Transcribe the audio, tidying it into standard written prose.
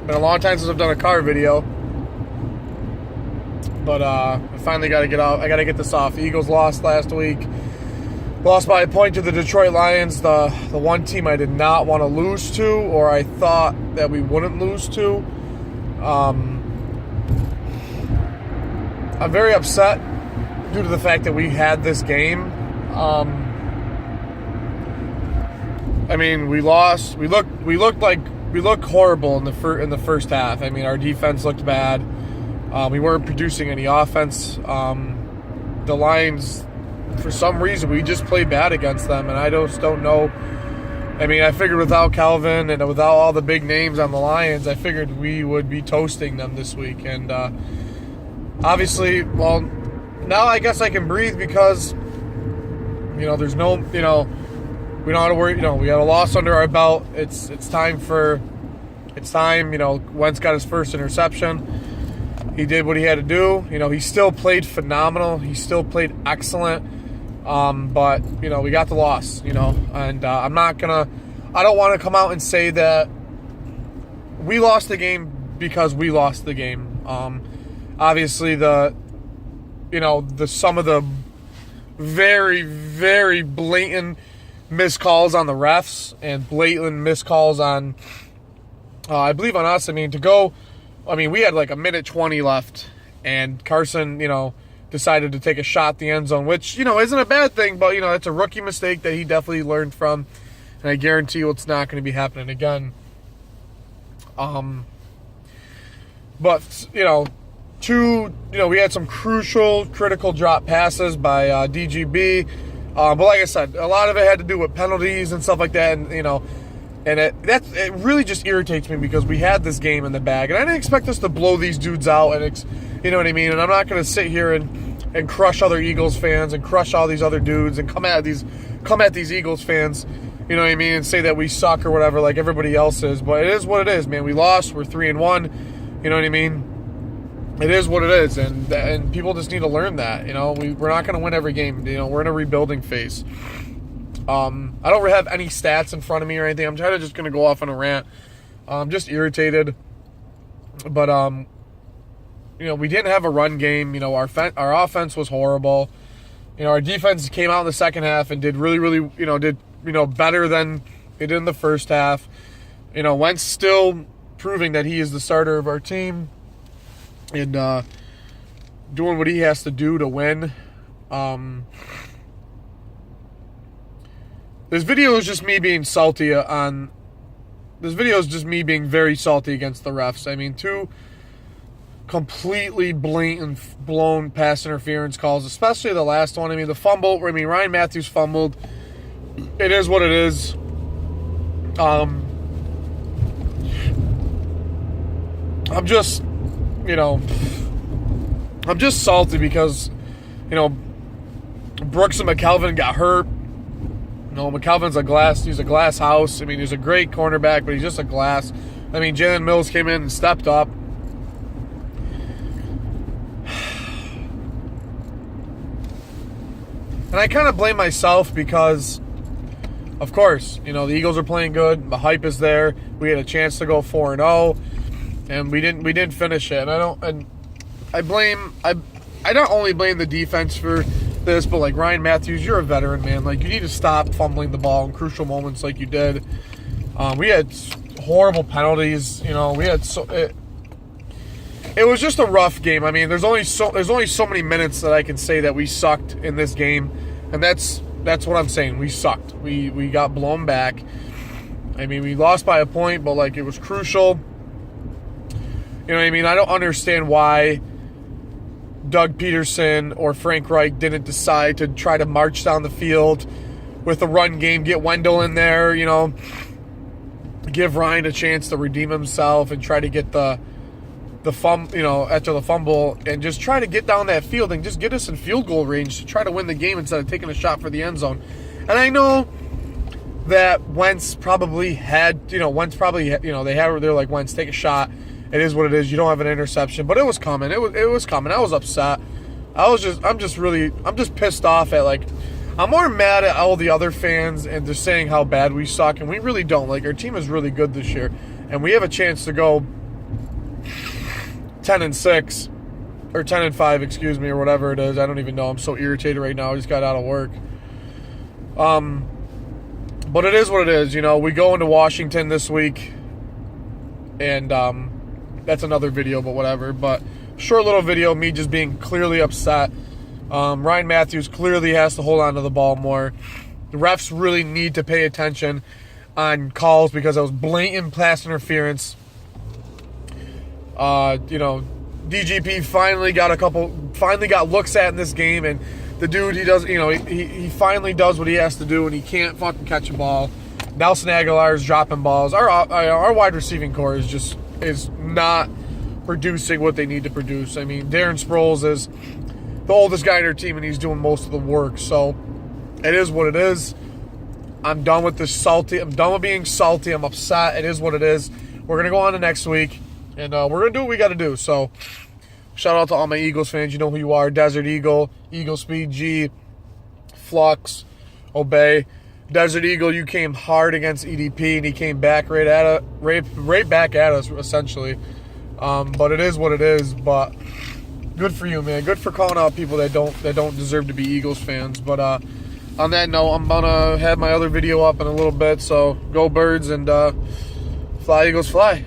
Been a long time since I've done a car video. But I finally got to get out. I got to get this off. The Eagles lost last week. Lost by a point to the Detroit Lions, the one team I did not want to lose to, or I thought that we wouldn't lose to. I'm very upset due to the fact that we had this game. I mean, we lost. We looked horrible in the first half. I mean, our defense looked bad. We weren't producing any offense. The Lions, for some reason, we just played bad against them, and I just don't know. I mean, I figured without Calvin and without all the big names on the Lions, I figured we would be toasting them this week. And obviously, well, now I guess I can breathe because, there's no, we don't have to worry. We got a loss under our belt. It's time. Wentz got his first interception. He did what he had to do. He still played phenomenal. He still played excellent. But, we got the loss, and I don't want to come out and say that we lost the game because we lost the game. Obviously some of the very, very blatant missed calls on the refs and blatant missed calls on, I believe on us. We had like a minute 20 left, and Carson, decided to take a shot at the end zone, which, isn't a bad thing, but, it's a rookie mistake that he definitely learned from, and I guarantee you it's not going to be happening again. But, we had some critical drop passes by DGB, but like I said, a lot of it had to do with penalties and stuff like that, and, it really just irritates me because we had this game in the bag, and I didn't expect us to blow these dudes out, and you know what I mean? And I'm not going to sit here and crush other Eagles fans and crush all these other dudes and come at these Eagles fans, you know what I mean, and say that we suck or whatever like everybody else is. But it is what it is, man. We lost. We're 3-1. You know what I mean? It is what it is, and people just need to learn that. We're not going to win every game. We're in a rebuilding phase. I don't have any stats in front of me or anything. I'm just going to go off on a rant. I'm just irritated. But, we didn't have a run game. Our offense was horrible. Our defense came out in the second half and did really, really, better than they did in the first half. Wentz still proving that he is the starter of our team and doing what he has to do to win. This video is just me being salty This video is just me being very salty against the refs. I mean, two completely blatant, blown pass interference calls, especially the last one. The fumble. Ryan Matthews fumbled. It is what it is. I'm just salty because, Brooks and McKelvin got hurt. McKelvin's he's a glass house. He's a great cornerback, but he's just a glass. Jalen Mills came in and stepped up. And I kind of blame myself because, of course, the Eagles are playing good. The hype is there. We had a chance to go 4-0, and we didn't finish it. And I don't only blame the defense for this, but like Ryan Matthews, you're a veteran, man. Like, you need to stop fumbling the ball in crucial moments like you did. We had horrible penalties. It was just a rough game. There's only so many minutes that I can say that we sucked in this game, and that's what I'm saying. We sucked. We got blown back. We lost by a point, but like it was crucial. You know what I mean? I don't understand why Doug Peterson or Frank Reich didn't decide to try to march down the field with the run game, get Wendell in there, give Ryan a chance to redeem himself and try to get the after the fumble and just try to get down that field and just get us in field goal range to try to win the game instead of taking a shot for the end zone. And I know that Wentz probably had, they're like, Wentz, take a shot. It is what it is. You don't have an interception, but it was coming. It was coming. I was upset. I'm just pissed off at, like, I'm more mad at all the other fans and they're saying how bad we suck, and we really don't. Like, our team is really good this year, and we have a chance to go 10-6 or 10-5, excuse me, or whatever it is. I don't even know. I'm so irritated right now. I just got out of work. But it is what it is. You know, we go into Washington this week, and that's another video, but whatever. But short little video, me just being clearly upset. Ryan Matthews clearly has to hold on to the ball more. The refs really need to pay attention on calls because it was blatant pass interference. You know, DGP finally got looks at in this game, and the dude, he does, you know, he finally does what he has to do, and he can't fucking catch a ball. Nelson Aguilar is dropping balls. Our wide receiving core is not producing what they need to produce. I mean, Darren Sproles is the oldest guy in our team, and he's doing most of the work. So it is what it is. I'm done with this salty. I'm done with being salty. I'm upset. It is what it is. We're gonna go on to next week, and we're gonna do what we got to do. So shout out to all my Eagles fans. You know who you are. Desert Eagle, Eagle Speed G, Flux, Obey. Desert Eagle, you came hard against EDP, and he came back right back at us, essentially. But it is what it is. But good for you, man. Good for calling out people that don't deserve to be Eagles fans. But on that note, I'm gonna have my other video up in a little bit. So go Birds, and fly Eagles fly.